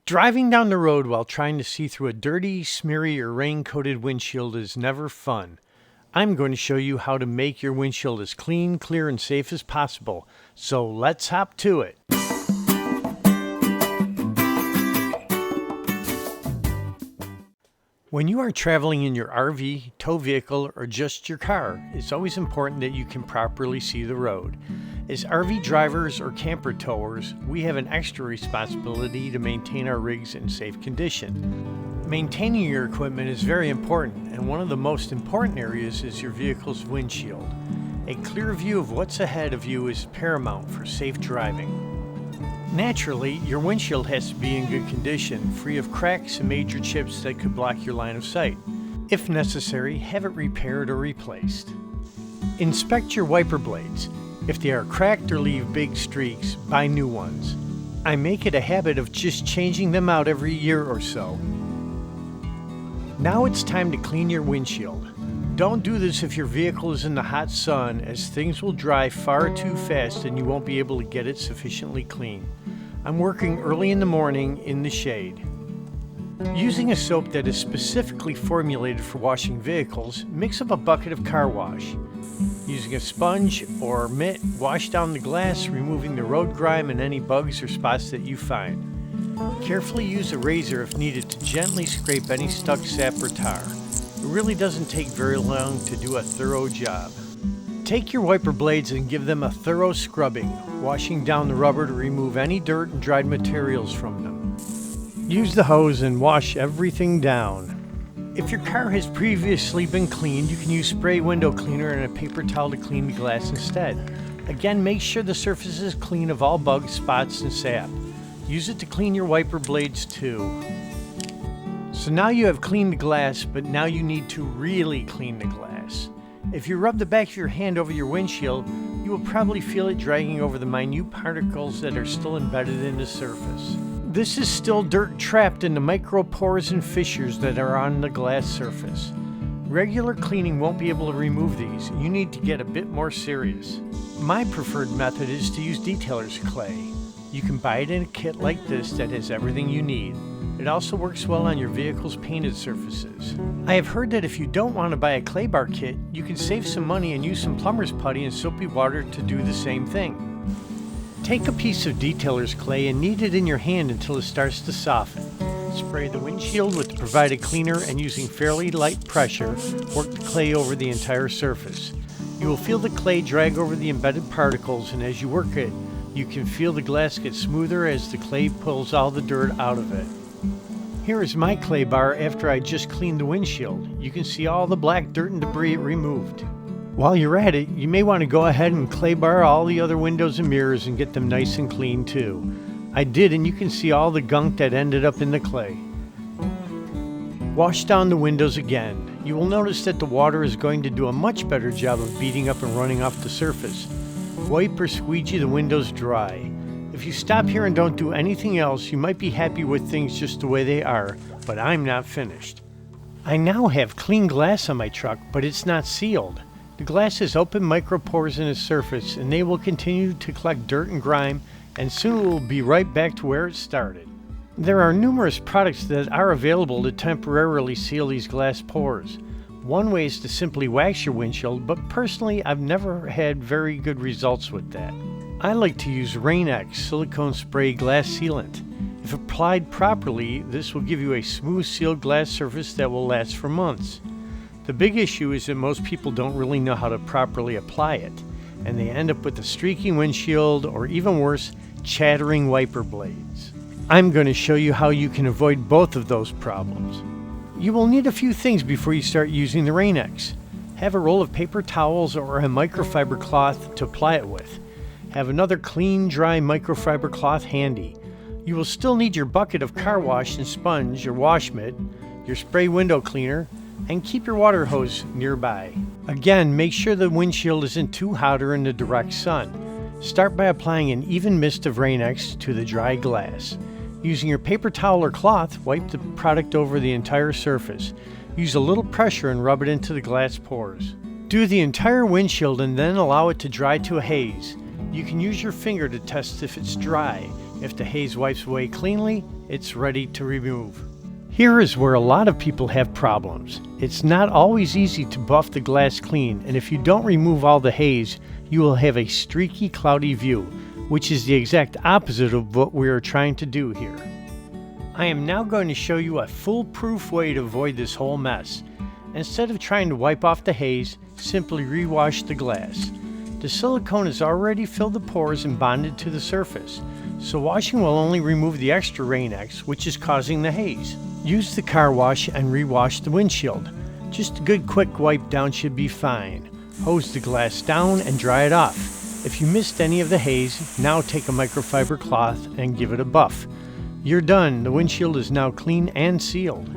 Driving down the road while trying to see through a dirty, smeary, or rain-coated windshield is never fun. I'm going to show you how to make your windshield as clean, clear, and safe as possible. So let's hop to it. When you are traveling in your RV, tow vehicle, or just your car, it's always important that you can properly see the road. As RV drivers or camper towers, we have an extra responsibility to maintain our rigs in safe condition. Maintaining your equipment is very important, and one of the most important areas is your vehicle's windshield. A clear view of what's ahead of you is paramount for safe driving. Naturally, your windshield has to be in good condition, free of cracks and major chips that could block your line of sight. If necessary, have it repaired or replaced. Inspect your wiper blades. If they are cracked or leave big streaks, buy new ones. I make it a habit of just changing them out every year or so. Now it's time to clean your windshield. Don't do this if your vehicle is in the hot sun, as things will dry far too fast and you won't be able to get it sufficiently clean. I'm working early in the morning in the shade. Using a soap that is specifically formulated for washing vehicles, mix up a bucket of car wash. Using a sponge or mitt, wash down the glass, removing the road grime and any bugs or spots that you find. Carefully use a razor if needed to gently scrape any stuck sap or tar. It really doesn't take very long to do a thorough job. Take your wiper blades and give them a thorough scrubbing, washing down the rubber to remove any dirt and dried materials from them. Use the hose and wash everything down. If your car has previously been cleaned, you can use spray window cleaner and a paper towel to clean the glass instead. Again, make sure the surface is clean of all bugs, spots, and sap. Use it to clean your wiper blades too. So now you have cleaned the glass, but now you need to really clean the glass. If you rub the back of your hand over your windshield, you will probably feel it dragging over the minute particles that are still embedded in the surface. This is still dirt trapped in the micropores and fissures that are on the glass surface. Regular cleaning won't be able to remove these. You need to get a bit more serious. My preferred method is to use detailer's clay. You can buy it in a kit like this that has everything you need. It also works well on your vehicle's painted surfaces. I have heard that if you don't want to buy a clay bar kit, you can save some money and use some plumber's putty and soapy water to do the same thing. Take a piece of detailer's clay and knead it in your hand until it starts to soften. Spray the windshield with the provided cleaner and using fairly light pressure, work the clay over the entire surface. You will feel the clay drag over the embedded particles, and as you work it, you can feel the glass get smoother as the clay pulls all the dirt out of it. Here is my clay bar after I just cleaned the windshield. You can see all the black dirt and debris it removed. While you're at it, you may want to go ahead and clay bar all the other windows and mirrors and get them nice and clean too. I did, and you can see all the gunk that ended up in the clay. Wash down the windows again. You will notice that the water is going to do a much better job of beating up and running off the surface. Wipe or squeegee the windows dry. If you stop here and don't do anything else, you might be happy with things just the way they are, but I'm not finished. I now have clean glass on my truck, but it's not sealed. The glass has open micropores in its surface, and they will continue to collect dirt and grime, and soon it will be right back to where it started. There are numerous products that are available to temporarily seal these glass pores. One way is to simply wax your windshield, but personally I've never had very good results with that. I like to use Rain-X silicone spray glass sealant. If applied properly, this will give you a smooth sealed glass surface that will last for months. The big issue is that most people don't really know how to properly apply it, and they end up with a streaky windshield or even worse, chattering wiper blades. I'm going to show you how you can avoid both of those problems. You will need a few things before you start using the Rain-X. Have a roll of paper towels or a microfiber cloth to apply it with. Have another clean, dry microfiber cloth handy. You will still need your bucket of car wash and sponge or wash mitt, your spray window cleaner, and keep your water hose nearby. Again, make sure the windshield isn't too hot or in the direct sun. Start by applying an even mist of Rain-X to the dry glass. Using your paper towel or cloth, wipe the product over the entire surface. Use a little pressure and rub it into the glass pores. Do the entire windshield and then allow it to dry to a haze. You can use your finger to test if it's dry. If the haze wipes away cleanly, it's ready to remove. Here is where a lot of people have problems. It's not always easy to buff the glass clean, and if you don't remove all the haze, you will have a streaky, cloudy view, which is the exact opposite of what we are trying to do here. I am now going to show you a foolproof way to avoid this whole mess. Instead of trying to wipe off the haze, simply rewash the glass. The silicone has already filled the pores and bonded to the surface, so washing will only remove the extra Rain-X, which is causing the haze. Use the car wash and rewash the windshield. Just a good quick wipe down should be fine. Hose the glass down and dry it off. If you missed any of the haze, now take a microfiber cloth and give it a buff. You're done. The windshield is now clean and sealed.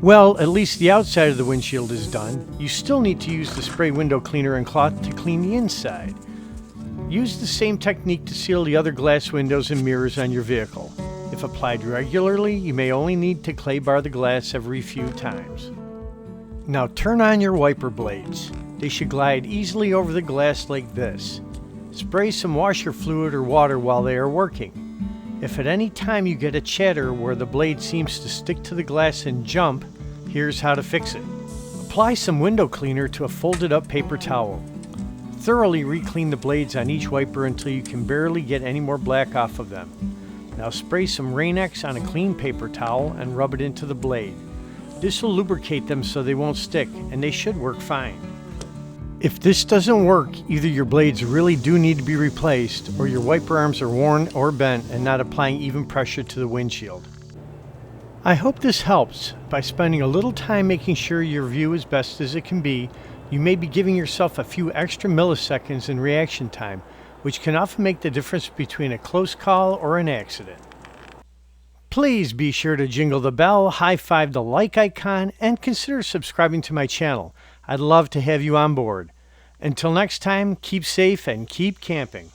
Well, at least the outside of the windshield is done. You still need to use the spray window cleaner and cloth to clean the inside. Use the same technique to seal the other glass windows and mirrors on your vehicle. If applied regularly, you may only need to clay bar the glass every few times. Now turn on your wiper blades. They should glide easily over the glass like this. Spray some washer fluid or water while they are working. If at any time you get a chatter where the blade seems to stick to the glass and jump, here's how to fix it. Apply some window cleaner to a folded up paper towel. Thoroughly re-clean the blades on each wiper until you can barely get any more black off of them. Now spray some Rain-X on a clean paper towel and rub it into the blade. This will lubricate them so they won't stick, and they should work fine. If this doesn't work, either your blades really do need to be replaced, or your wiper arms are worn or bent and not applying even pressure to the windshield. I hope this helps. By spending a little time making sure your view is best as it can be, you may be giving yourself a few extra milliseconds in reaction time, which can often make the difference between a close call or an accident. Please be sure to jingle the bell, high-five the like icon, and consider subscribing to my channel. I'd love to have you on board. Until next time, keep safe and keep camping.